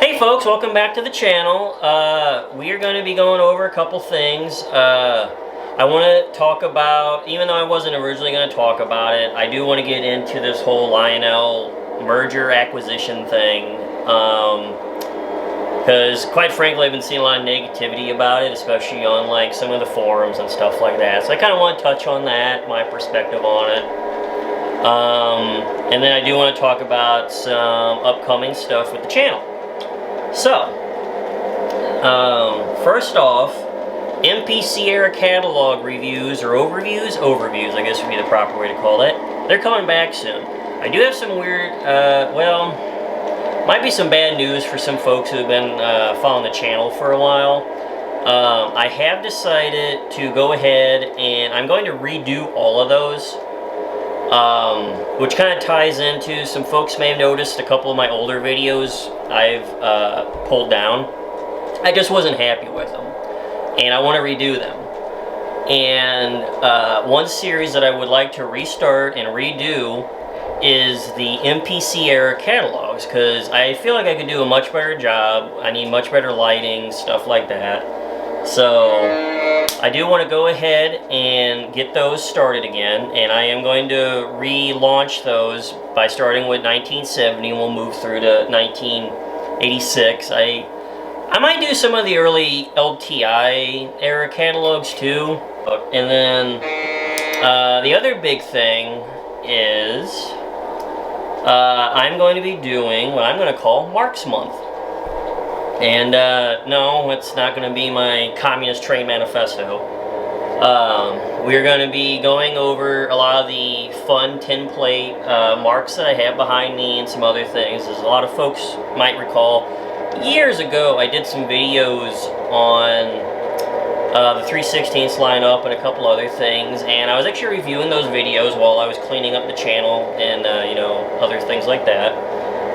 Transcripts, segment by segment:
Hey folks, welcome back to the channel. We are going to be going over a couple things. I want to talk about, even though I wasn't originally going to talk about it, I do want to get into this whole Lionel merger acquisition thing. Because quite frankly, I've been seeing a lot of negativity about it, especially on like some of the forums and stuff like that. So I kind of want to touch on that, my perspective on it. And then I do want to talk about some upcoming stuff with the channel. So, first off, MPC era catalog reviews, or overviews, I guess would be the proper way to call it. They're coming back soon. I do have some weird, well, might be some bad news for some folks who have been following the channel for a while. I have decided to go ahead and I'm going to redo all of those. Which kind of ties into, some folks may have noticed a couple of my older videos I've pulled down. I just wasn't happy with them, and I want to redo them. And one series that I would like to restart and redo is the MPC era catalogs, because I feel like I could do a much better job. I need much better lighting, stuff like that. So I do want to go ahead and get those started again, and I am going to relaunch those by starting with 1970, and we'll move through to 1986. I might do some of the early LTI era catalogs too. And then the other big thing is I'm going to be doing what I'm going to call Marks Month. And no, it's not going to be my Communist Train Manifesto. We're going to be going over a lot of the fun tin plate marks that I have behind me and some other things. As a lot of folks might recall, years ago I did some videos on the 3/16ths lineup and a couple other things, and I was actually reviewing those videos while I was cleaning up the channel and you know, other things like that.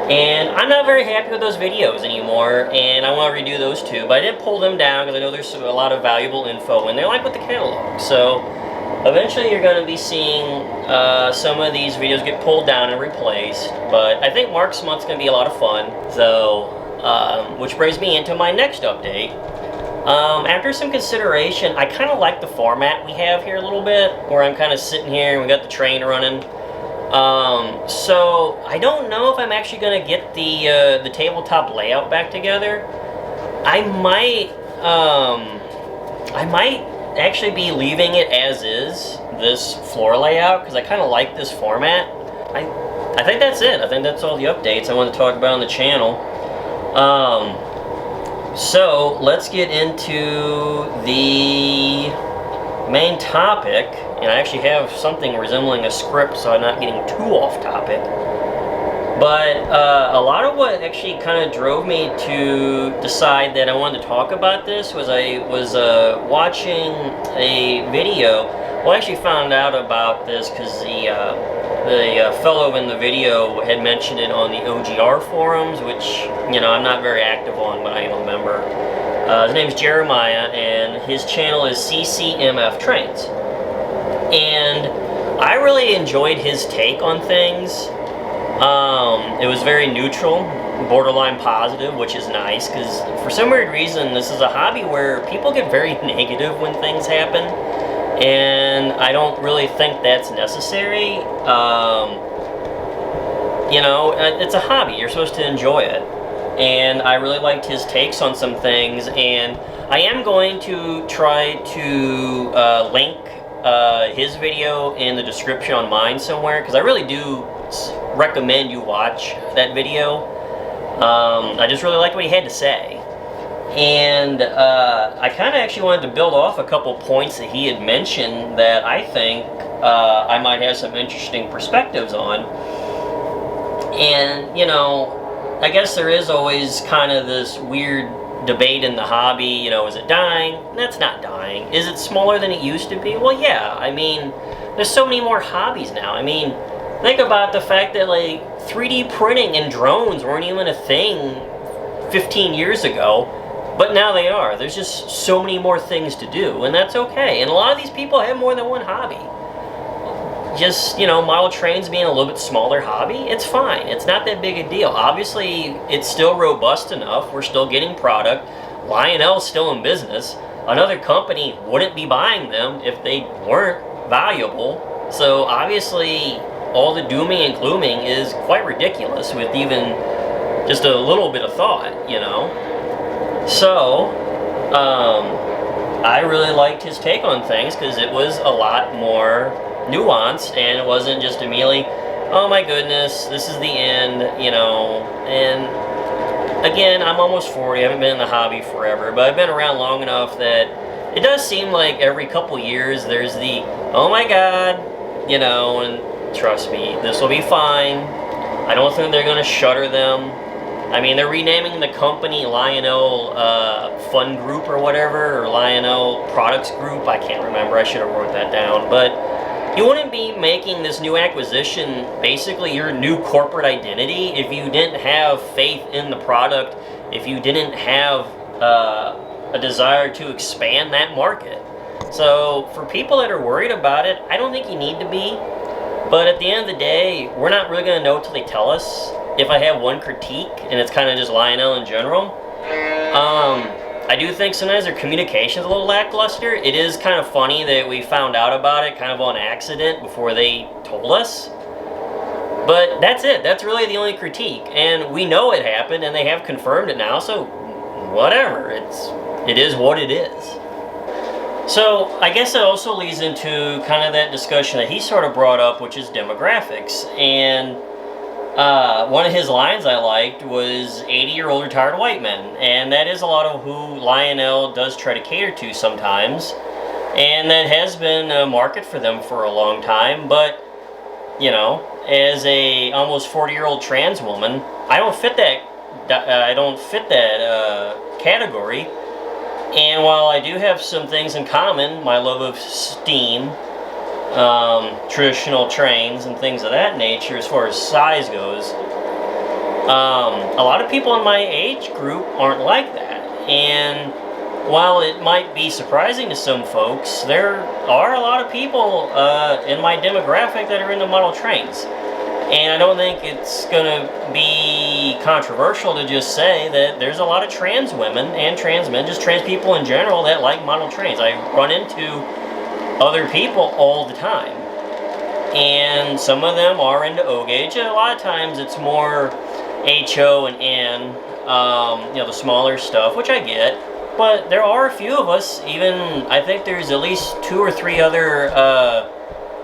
And I'm not very happy with those videos anymore, and I want to redo those too. But I did pull them down because I know there's a lot of valuable info in there, like with the catalog. So eventually you're going to be seeing some of these videos get pulled down and replaced. But I think Marks Month's going to be a lot of fun. So, which brings me into my next update. After some consideration, I kind of like the format we have here a little bit, where I'm kind of sitting here and we got the train running. So I don't know if I'm actually going to get the tabletop layout back together. I might actually be leaving it as is, this floor layout, because I kind of like this format. I think that's it. I think that's all the updates I want to talk about on the channel. So let's get into the main topic. And I actually have something resembling a script, so I'm not getting too off topic. But a lot of what actually kind of drove me to decide that I wanted to talk about this was I was watching a video. Well, I actually found out about this because the fellow in the video had mentioned it on the OGR forums, which, you know, I'm not very active on, but I am a member. His name's Jeremiah, and his channel is CCMF Trains. And I really enjoyed his take on things. It was very neutral, borderline positive, which is nice, because for some weird reason, this is a hobby where people get very negative when things happen, and I don't really think that's necessary. You know, it's a hobby. You're supposed to enjoy it. And I really liked his takes on some things, and I am going to try to link his video in the description on mine somewhere, because I really do recommend you watch that video. I just really liked what he had to say, and I kind of actually wanted to build off a couple points that he had mentioned that I think I might have some interesting perspectives on. And, you know, I guess there is always kind of this weird debate in the hobby, you know, is it dying? That's not dying. Is it smaller than it used to be? Well, yeah. I mean, there's so many more hobbies now. I mean, think about the fact that, like, 3D printing and drones weren't even a thing 15 years ago, but now they are. There's just so many more things to do, and that's okay. And a lot of these people have more than one hobby. just, you know, model trains being a little bit smaller hobby, it's fine. It's not that big a deal. Obviously, it's still robust enough. We're still getting product. Lionel's still in business. Another company wouldn't be buying them if they weren't valuable. So obviously, all the dooming and glooming is quite ridiculous with even just a little bit of thought, you know? So, I really liked his take on things because it was a lot more nuanced and it wasn't just immediately, oh my goodness, this is the end, you know? And again, I'm almost 40, I haven't been in the hobby forever, but I've been around long enough that it does seem like every couple years there's the, oh my god, you know, and trust me, this will be fine. I don't think they're going to shutter them. I mean, they're renaming the company Lionel Fun Group or whatever, or Lionel Products Group. I can't remember. I should have wrote that down. But you wouldn't be making this new acquisition basically your new corporate identity if you didn't have faith in the product, if you didn't have a desire to expand that market. So for people that are worried about it, I don't think you need to be. But at the end of the day, we're not really going to know until they tell us. If I have one critique, and it's kind of just Lionel in general, I do think sometimes their communication's a little lackluster. It is kind of funny that we found out about it kind of on accident before they told us. But that's it. That's really the only critique. And we know it happened, and they have confirmed it now, so whatever. It is what it is. So I guess that also leads into kind of that discussion that he sort of brought up, which is demographics. And one of his lines I liked was 80-year-old retired white men, and that is a lot of who Lionel does try to cater to sometimes, and that has been a market for them for a long time. But you know, as a almost 40-year-old trans woman, I don't fit that category. And while I do have some things in common, my love of steam, traditional trains and things of that nature as far as size goes, a lot of people in my age group aren't like that. And while it might be surprising to some folks, there are a lot of people in my demographic that are into model trains. And I don't think it's going to be controversial to just say that there's a lot of trans women and trans men, just trans people in general, that like model trains. I run into other people all the time. And some of them are into O-gauge. A lot of times it's more HO and N, you know, the smaller stuff, which I get. But there are a few of us, even, I think there's at least 2 or 3 other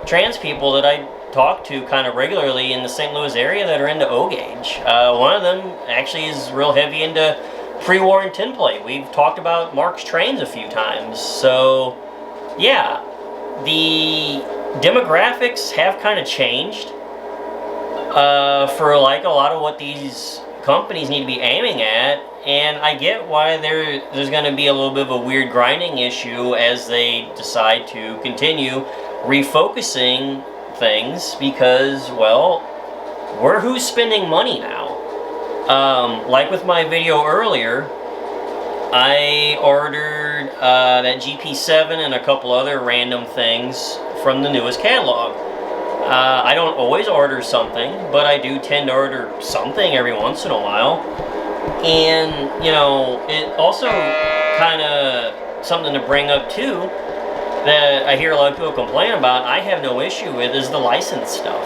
trans people that I talk to kind of regularly in the St. Louis area that are into O-gauge. One of them actually is real heavy into pre-war and tin plate. We've talked about Mark's trains a few times. So, yeah, the demographics have kind of changed for like a lot of what these companies need to be aiming at. And I get why there's going to be a little bit of a weird grinding issue as they decide to continue refocusing things, because, well, who's spending money now? Like with my video earlier, I ordered that GP7 and a couple other random things from the newest catalog. I don't always order something, but I do tend to order something every once in a while. And, you know, it also kind of something to bring up too, that I hear a lot of people complain about, I have no issue with, is the license stuff.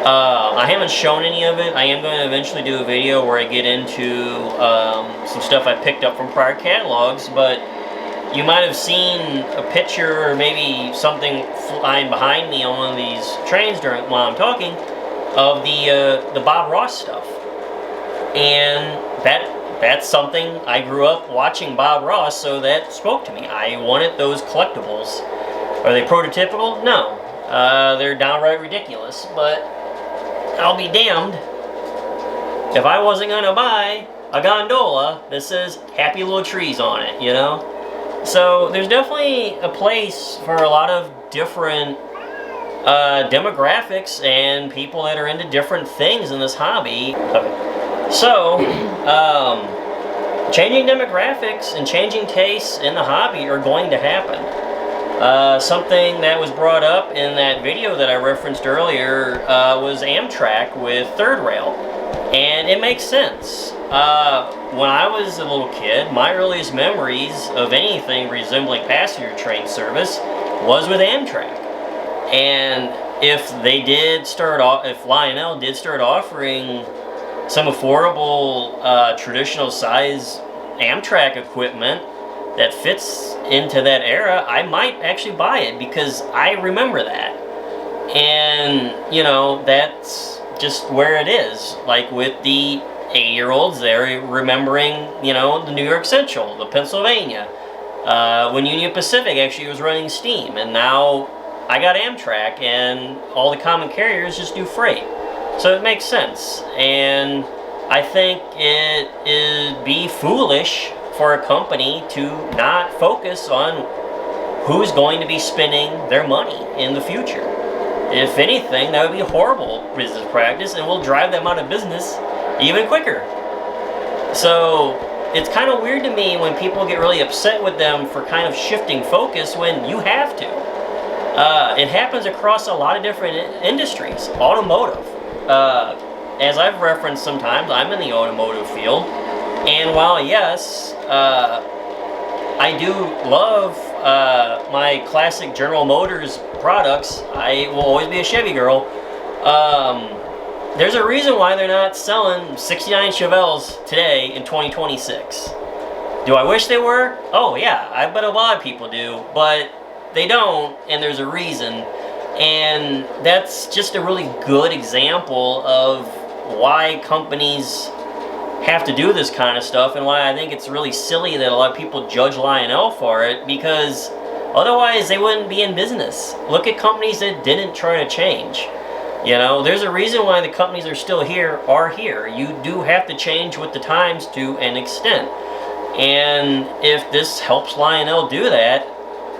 I haven't shown any of it. I am going to eventually do a video where I get into some stuff I picked up from prior catalogs, but you might have seen a picture or maybe something flying behind me on one of these trains while I'm talking, of the Bob Ross stuff. And that's something I grew up watching Bob Ross, so that spoke to me. I wanted those collectibles. Are they prototypical? No. They're downright ridiculous, but I'll be damned if I wasn't going to buy a gondola that says Happy Little Trees on it, you know? So there's definitely a place for a lot of different demographics and people that are into different things in this hobby. Okay. So, changing demographics and changing tastes in the hobby are going to happen. Something that was brought up in that video that I referenced earlier was Amtrak with third rail. And it makes sense. When I was a little kid, my earliest memories of anything resembling passenger train service was with Amtrak. And if Lionel did start offering some affordable traditional size Amtrak equipment that fits into that era, I might actually buy it because I remember that. And, you know, that's just where it is. Like with the 8-year-olds there remembering, you know, the New York Central, the Pennsylvania, when Union Pacific actually was running steam, and now I got Amtrak and all the common carriers just do freight. So it makes sense. And I think it'd be foolish for a company to not focus on who's going to be spending their money in the future. If anything, that would be a horrible business practice and will drive them out of business even quicker. So it's kind of weird to me when people get really upset with them for kind of shifting focus when you have to. It happens across a lot of different industries. Automotive. As I've referenced sometimes, I'm in the automotive field. And while, yes, I do love my classic General Motors products, I will always be a Chevy girl. There's a reason why they're not selling 69 Chevelles today in 2026. Do I wish they were? Oh yeah, I bet a lot of people do, but they don't, and there's a reason. And that's just a really good example of why companies have to do this kind of stuff, and why I think it's really silly that a lot of people judge Lionel for it, because otherwise they wouldn't be in business. Look at companies that didn't try to change. You know, there's a reason why the companies that are still here are here. You do have to change with the times to an extent. And if this helps Lionel do that,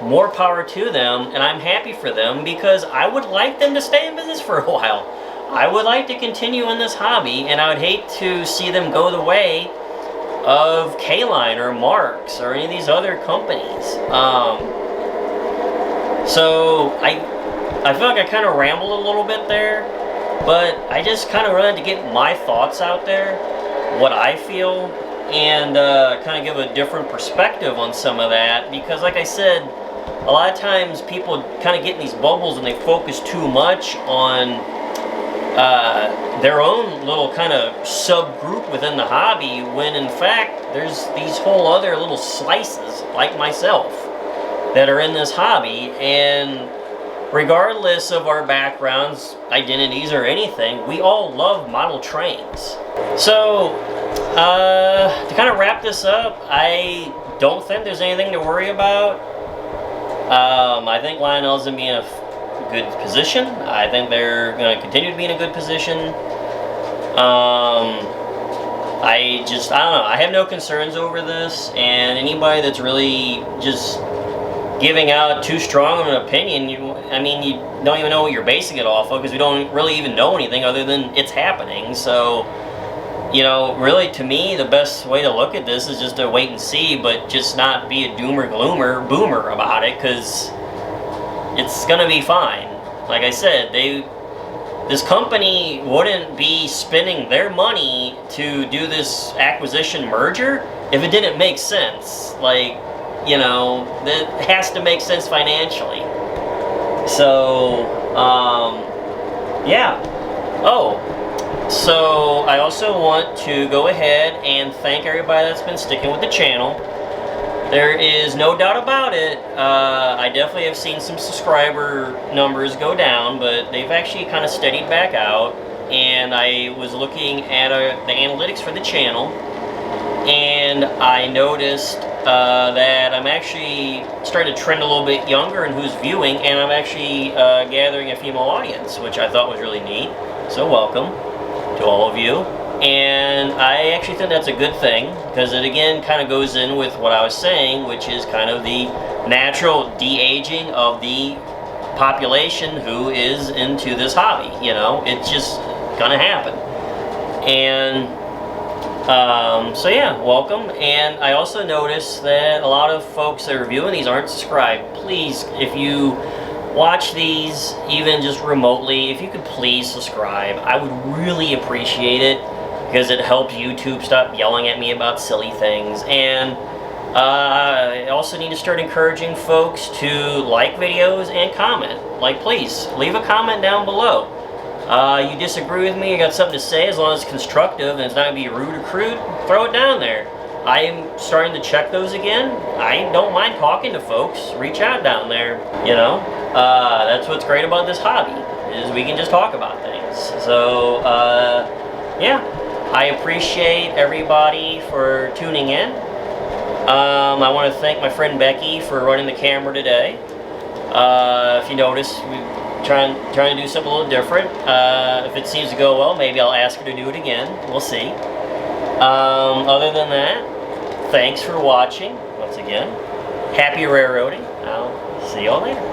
more power to them, and I'm happy for them, because I would like them to stay in business for a while. I would like to continue in this hobby, and I would hate to see them go the way of K-Line or Marks or any of these other companies. So I feel like I kind of rambled a little bit there, but I just kind of wanted to get my thoughts out there, what I feel, and kind of give a different perspective on some of that, because like I said, a lot of times people kind of get in these bubbles and they focus too much on their own little kind of subgroup within the hobby, when in fact there's these whole other little slices like myself that are in this hobby, and regardless of our backgrounds, identities, or anything, we all love model trains. So to kind of wrap this up, I don't think there's anything to worry about. I think Lionel's going to be in a good position. I think they're going to continue to be in a good position. I don't know. I have no concerns over this, and anybody that's really just giving out too strong of an opinion, you don't even know what you're basing it off of, because we don't really even know anything other than it's happening. So, you know, really, to me, the best way to look at this is just to wait and see, but just not be a doomer boomer about it, because it's gonna be fine. Like I said, this company wouldn't be spending their money to do this acquisition merger if it didn't make sense. Like, you know, that has to make sense financially. So, yeah. Oh, so I also want to go ahead and thank everybody that's been sticking with the channel. There is no doubt about it, I definitely have seen some subscriber numbers go down, but they've actually kind of steadied back out. And I was looking at the analytics for the channel, and I noticed that I'm actually starting to trend a little bit younger in who's viewing, and I'm actually gathering a female audience, which I thought was really neat. So welcome to all of you. And I actually think that's a good thing, because it again kind of goes in with what I was saying, which is kind of the natural de-aging of the population who is into this hobby. You know, it's just gonna happen. And So yeah, welcome. And I also noticed that a lot of folks that are reviewing these aren't subscribed. Please, if you watch these even just remotely, if you could please subscribe, I would really appreciate it, because it helps YouTube stop yelling at me about silly things. And I also need to start encouraging folks to like videos and comment. Like, please leave a comment down below. You disagree with me, you got something to say, as long as it's constructive and it's not going to be rude or crude, throw it down there. I am starting to check those again. I don't mind talking to folks. Reach out down there, you know. That's what's great about this hobby, is we can just talk about things. So, yeah, I appreciate everybody for tuning in. I want to thank my friend Becky for running the camera today. If you notice, we're trying to do something a little different. If it seems to go well, maybe I'll ask her to do it again. We'll see. Other than that, thanks for watching once again. Happy railroading. I'll see you all later.